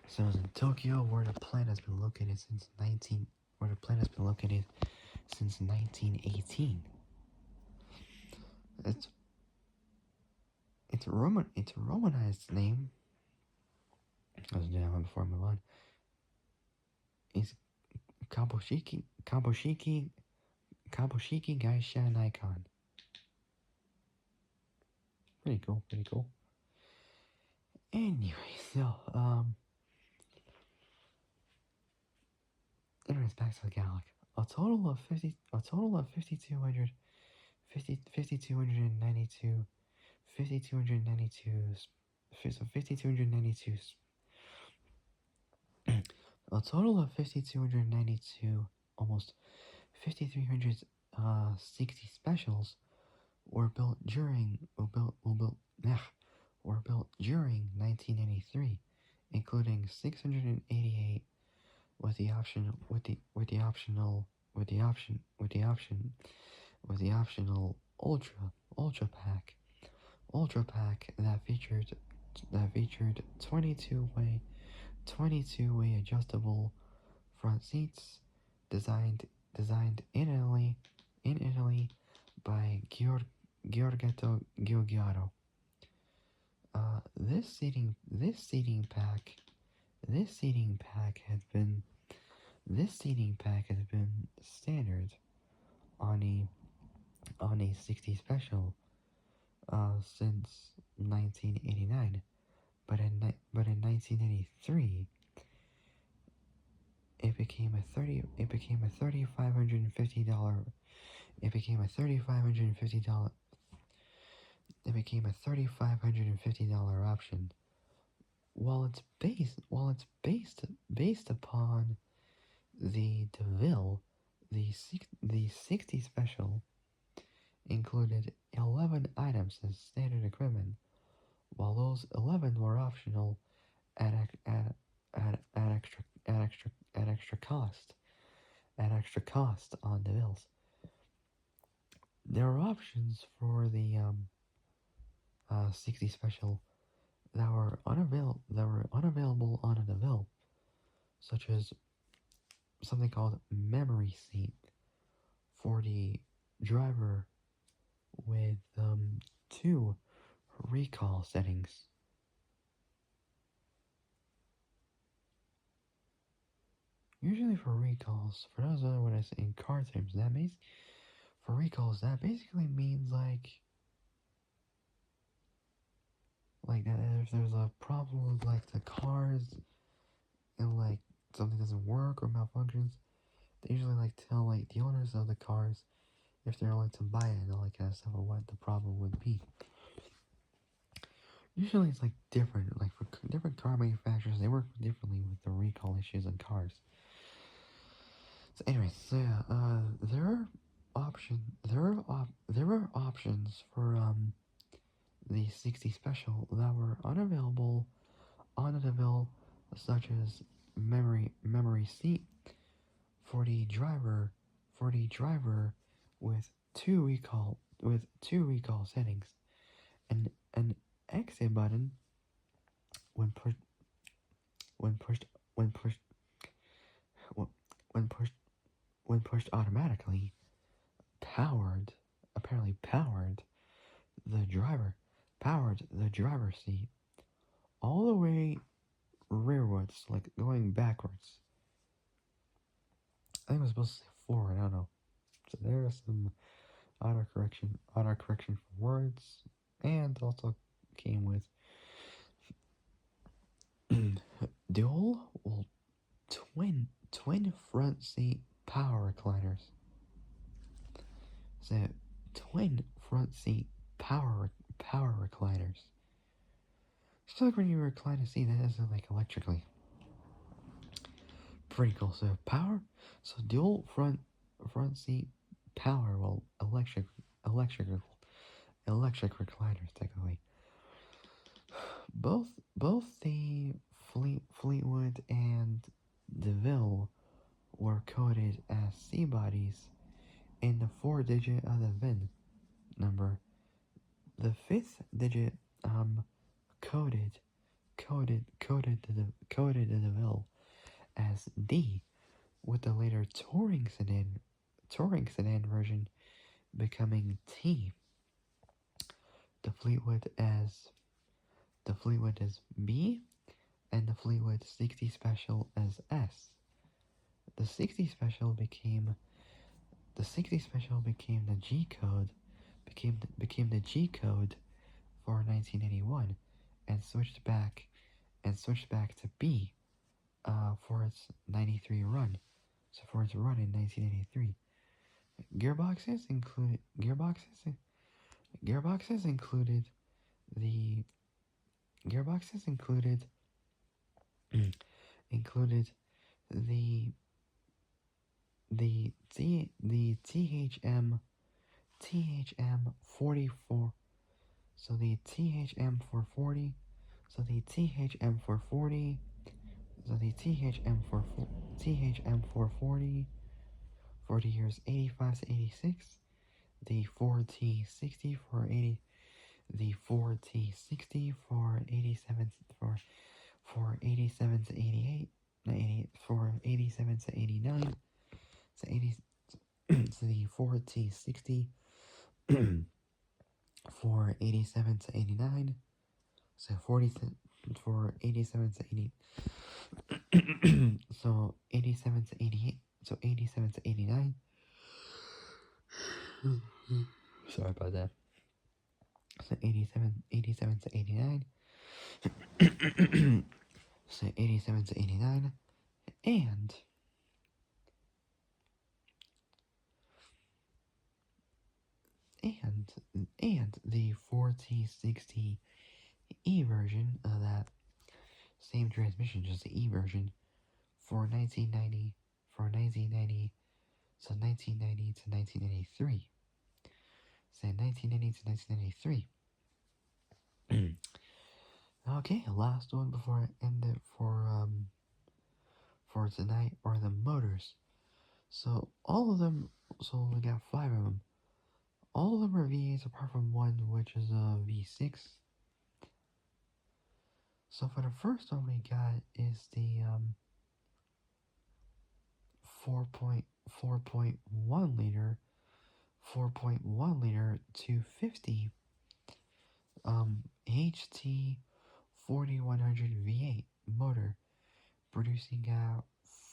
So it's in Tokyo, where the plant has been located since 1918. Its Romanized name, as before I move on, is Kabushiki Gaisha Nikon. Pretty cool. Anyway, so anyways, back to the Cadillac. A total of 5,292 a total of 5,292, almost 5,360 specials were built during 1993, including 688 with the option with the optional Ultra Pack that featured 22-way adjustable front seats designed in Italy by Giorgetto. This seating pack has been standard on a 60 special since 1989, but in 1983 it became a $3,550 it became a $3,550 it became a $3,550 option. While it's based upon the DeVille, the 60 special included 11 items as standard equipment, while those 11 were optional at extra cost on DeVille's. There are options for the 60 special that were unavailable on a DeVille, such as something called memory seat for the driver with two recall settings. Usually for recalls, for those other when I say in car terms, for recalls that basically means like that if there's a problem with like the cars and like something doesn't work or malfunctions, they usually like tell like the owners of the cars if they're willing to buy it and all that kind of stuff or what the problem would be. Usually it's like different, like for different car manufacturers, they work differently with the recall issues in cars. So anyways, so yeah, there are options for the 60 special that were unavailable on the DeVille, such as memory seat for the driver with two recall settings, and an exit button when pushed when pushed when pushed when pushed when pushed automatically apparently powered the driver's seat all the way rearwards, like going backwards. I think it was supposed to say forward, I don't know. So there's some autocorrection for words, and also came with dual twin front seat power recliners. So twin front seat power recliners. Just like when you recline a seat that isn't like electrically. Pretty cool. So dual front seat power, well, electric recliners technically. Both the Fleetwood and DeVille were coded as C bodies in the 4-digit of the VIN number. The 5th digit coded the DeVille as D, with the later touring sedan version becoming T. The Fleetwood as B, and the Fleetwood 60 Special as S. The 60 Special became the G code became the G code for 1981, and switched back to B for its 93 run. So for its run in 1983, gearboxes included the gearboxes included the THM 44. So the THM 440. So the THM 440. So the THM 440 for the years 85 to 86. the 4T60 for 80, the 4T60 for 87 for 87 to 88, not 88, for 87 to 89, so 80, so the 4T60 for 87 to 89, so 40 for 87 to 80, so 87 to 88, so 87 to 89. Sorry about that. So 87 to 89. So 87 to 89. And the 4T60E version of that same transmission, just the E version for 1990, so 1990 to 1993. Say 1990 to 1993. Okay, last one before I end it for tonight are the motors. So all of them, so we got 5 of them. All of them are V8s apart from one, which is a V6. So for the first one we got is the 4.1 liter 250 HT 4100 V8 motor producing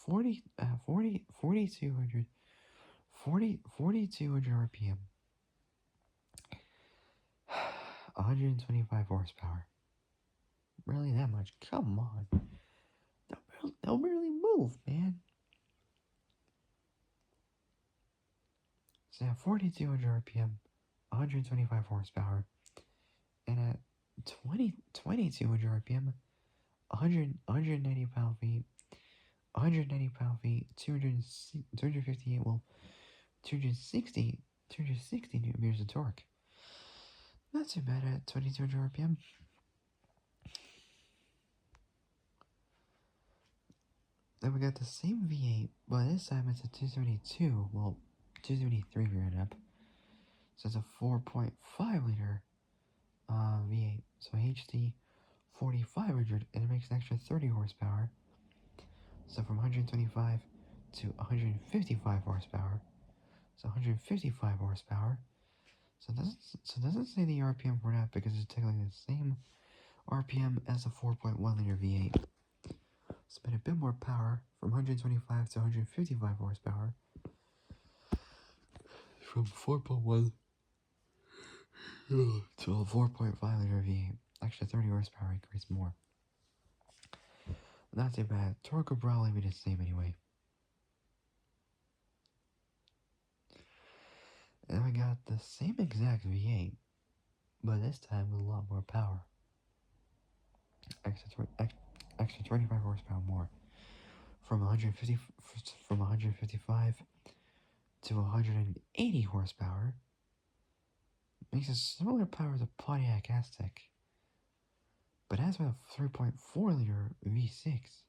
4200 RPM, 125 horsepower. Really that much? Come on. They'll barely move, man. So at 4200 RPM, 125 horsepower, and at 2200 RPM, 190 pound-feet, 190 pound-feet, 258, well, 260 newton meters of torque. Not too bad at 2200 RPM. Then we got the same V8, but this time it's a 272, well, 273 if you're up. So it's a 4.5 liter V8, so HT 4500, and it makes an extra 30 horsepower. So from 125 to 155 horsepower. So 155 horsepower. So it doesn't say the RPM for that because it's technically the same RPM as a 4.1 liter V8. Spend a bit more power from 125 to 155 horsepower. From 4.1 to a 4.5 liter V8. Extra 30 horsepower increase more. Not too bad. Torque will probably be the same anyway. And we got the same exact V8, but this time with a lot more power. Extra 25 horsepower more. From 155 to 180 horsepower. Makes a similar power to Pontiac Aztek, but has a 3.4 liter V6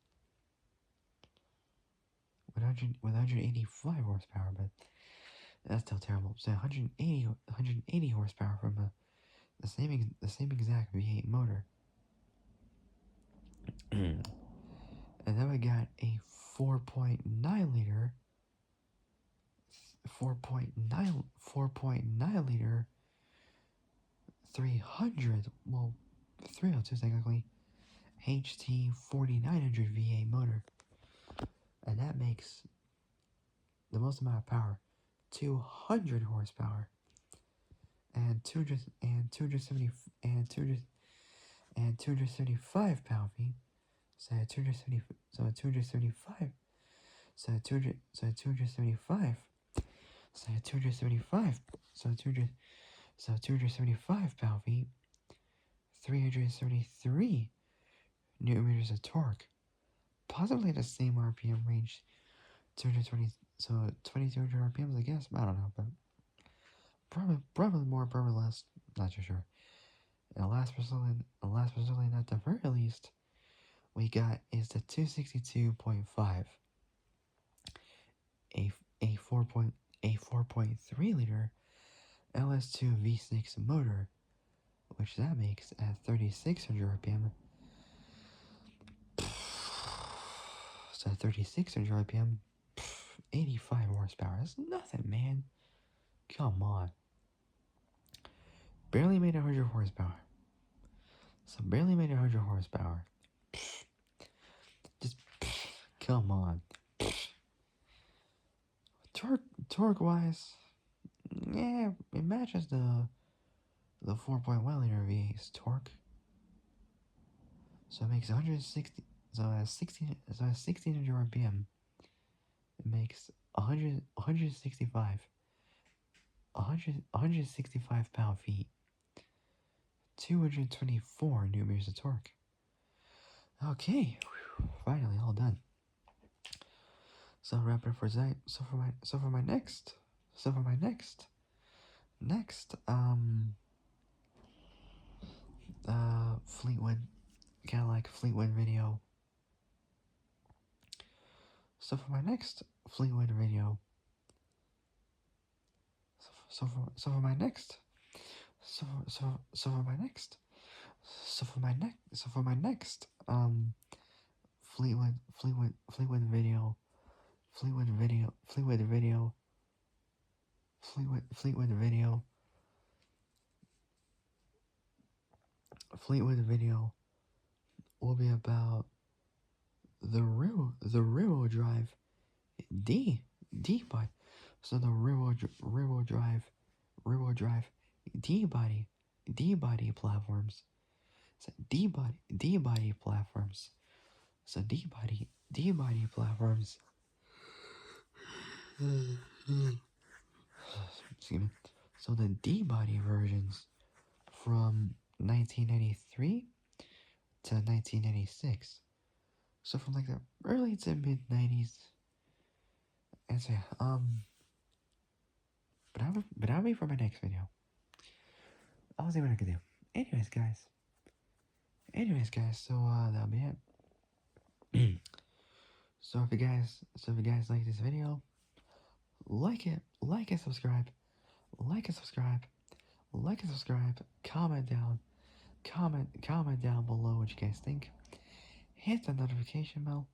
with 185 horsepower, but that's still terrible. So 180 horsepower from the same exact V8 motor. And then we got a 4.9 liter 300, well, 302 technically, HT 4900 V8 motor, and that makes the most amount of power, 200 horsepower, and 275 pound-feet. So 275. So 275. So 275. So 275. So 275 pound-feet. 373 newton meters of torque. Possibly the same RPM range. 220. So 2200 RPMs, I guess. I don't know, but probably more, probably less. Not too sure. And last but certainly not the very least, we got is the 262.5, a 4.3 liter LS2 V6 motor, which that makes at 3600 RPM. So at 3600 RPM, 85 horsepower. That's nothing, man. Come on. Barely made 100 horsepower. So barely made 100 horsepower. Just, come on. Torque-wise, yeah, it matches the 4.1 liter V8's torque. So it makes 160. So at 1600 RPM, it makes 165 pound-feet, 224 newton-meters of torque. Okay, finally all done. So wrap it up for tonight. So for my next Fleetwood, Cadillac Fleetwood video. So for my next Fleetwood video, so for my next Fleetwood video, will be about the rear-wheel drive D body. So the rear-wheel drive D body platforms. So D body platforms. So D body platforms. Excuse me. So the D body versions from 1993 to 1996. So from like the early to mid 90s. And so yeah, but I'll be for my next video. I'll see what I can do. Anyways, guys, so that'll be it. So if you guys like this video, like it, subscribe, comment down below what you guys think. Hit the notification bell,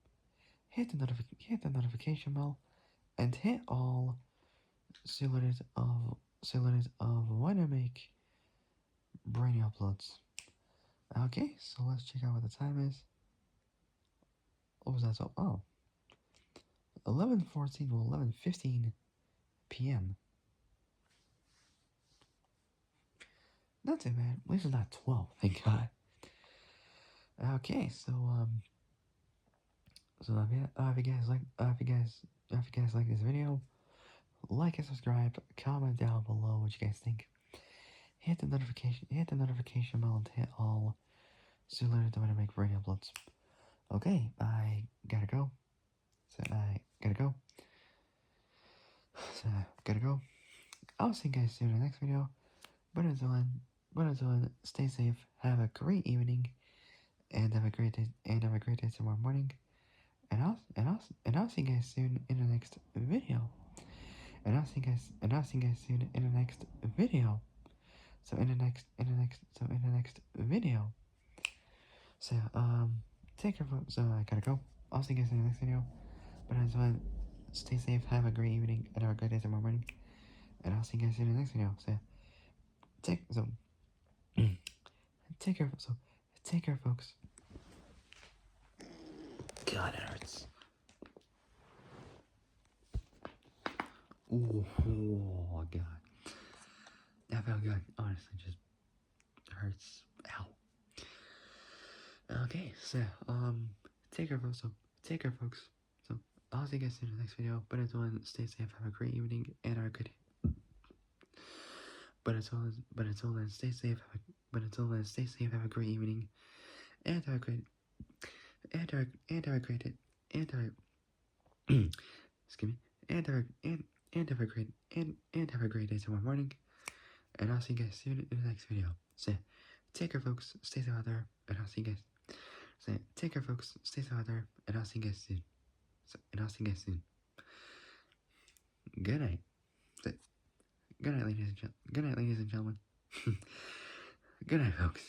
and hit all so that it of when I make brainy uploads. Okay, so let's check out what the time is. What was that? So 11:14 to 11:15 p.m. Not too bad. At least it's not 12. Thank God. Okay, so if you guys like this video, like and subscribe, comment down below what you guys think. Hit the notification bell and hit all so later when I make brainy uploads. Okay, I gotta go. I'll see you guys soon in the next video. But until then, stay safe, have a great evening, and have a great day tomorrow morning. And I'll see you guys soon in the next video. So in the next video. So take care, folks. So I gotta go. I'll see you guys in the next video. But until then, stay safe, have a great evening, and have a great day tomorrow morning. And I'll see you guys in the next video. So take care, folks. God, it hurts. Oh God, that felt good. Honestly, just hurts. Ow. Okay, so take care, folks. So I'll see you guys in the next video. But until then, stay safe, have a great evening, and have a good. But until then, stay safe. Have a great evening, and have a great excuse me, and have a great day tomorrow morning. And I'll see you guys soon in the next video. So take care, folks. Stay safe out there, and I'll see you guys. So take care, folks. Stay safe out there, and I'll see you guys soon. Good night. Good night, ladies and gentlemen. Good night, folks.